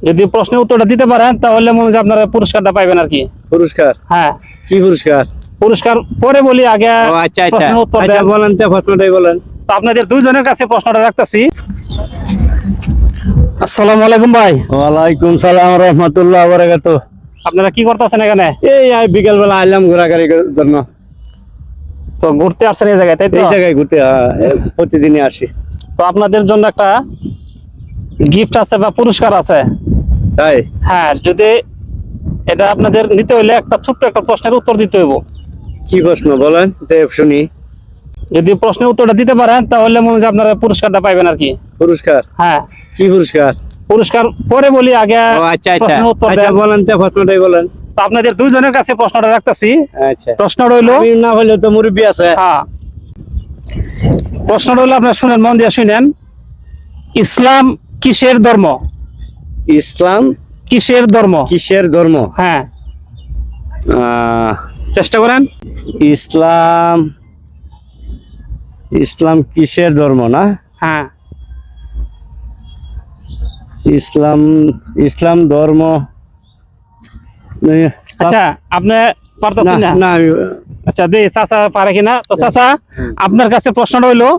যদি প্রশ্নের উত্তরটা দিতে পারেন তাহলে মনে হয় আপনারা পুরস্কারটা পাইবেন আর কি। পুরস্কার? হ্যাঁ। কি পুরস্কার? পুরস্কার পরে বলি, আগে ও আচ্ছা আচ্ছা প্রশ্নের উত্তর আচ্ছা, দেন। বলেন তো, প্রশ্নটাই বলেন। তো আপনাদের দুইজনের কাছে প্রশ্নটা রাখতেছি। আসসালামু আলাইকুম ভাই। ওয়ালাইকুম সালাম রহমতুল্লাহ বারাকাতু। আপনারা কি করতেছেন এখানে? এই বিকেল বেলা আইলাম ঘোরাঘুরির জন্য। তো ঘুরতে আসছেন এই জায়গায়, তাই তো? এই জায়গায় ঘুরতে প্রতিদিনই আসি। তো আপনাদের জন্য একটা গিফট আছে বা পুরস্কার আছে। তাই? হ্যাঁ, যদি এটা আপনাদের নিতে হইলে একটা ছোট্ট একটা প্রশ্নের উত্তর দিতে হইব। কি প্রশ্ন বলেন শুনি। যদি প্রশ্নের উত্তরটা দিতে পারেন তাহলে মনে হয় আপনারা পুরস্কারটা পাইবেন আর কি। পুরস্কার? হ্যাঁ। কি পুরস্কার? পুরস্কার পরে বলি, আগে ও আচ্ছা আচ্ছা প্রশ্নের উত্তর আচ্ছা, দেন। বলেন তো, প্রশ্নটাই বলেন। তো আপনাদের দুইজনের কাছে প্রশ্নটা রাখতেছি। আচ্ছা, প্রশ্ন রইল, আমি না হলে তো মুরব্বি আছে। হ্যাঁ, প্রশ্ন রইল, আপনারা শুনেন, মন দিয়ে শুনেন। ইসলাম কিসের ধর্ম? ইসলাম কিসের ধর্ম? কিসের ধর্ম? হ্যাঁ, চেষ্টা করেন। ইসলাম ইসলাম কিসের ধর্ম না? হ্যাঁ, ইসলাম ইসলাম ধর্ম। আচ্ছা, আপনি পারতেছেন না? না আচ্ছা, দে চাচা পারে কিনা। তো চাচা, আপনার কাছে প্রশ্নটা হইলো,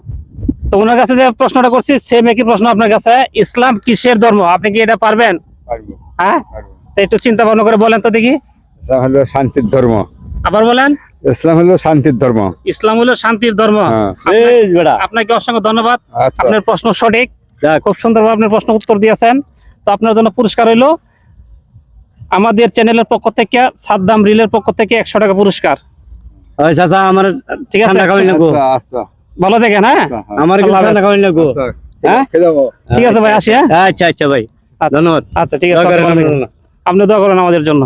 তো ওনার কাছে যে প্রশ্নটা করছি সেম একই প্রশ্ন আপনার কাছে। ইসলাম কিসের ধর্ম? আপনি কি এটা পারবেন? হ্যাঁ, তো একটু চিন্তা ভাবনা করে বলেন তো দেখি। ইসলাম হলো শান্তির ধর্ম। আবার বলেন। ইসলাম হলো শান্তির ধর্ম। ইসলাম হলো শান্তির ধর্ম। আপনাকে অসংখ্য ধন্যবাদ। আচ্ছা। আপনার প্রশ্ন সঠিক, খুব সুন্দরভাবে আপনার প্রশ্ন উত্তর দিয়েছেন। তো আপনার জন্য পুরস্কার হইলো আমাদের চ্যানেলের পক্ষ থেকে, সাদ্দাম রিলের পক্ষ থেকে 100 টাকা পুরস্কার। চাচা আমার ঠিক আছে, ভালো দেখেন। হ্যাঁ, আমার ঠান্ডা খাওয়াই লাগবো। হ্যাঁ, ঠিক আছে ভাই, আসি। হ্যাঁ, আচ্ছা আচ্ছা ভাই, ধন্যবাদ। আচ্ছা, ঠিক আছে, আপনি দোয়া করেন আমাদের জন্য।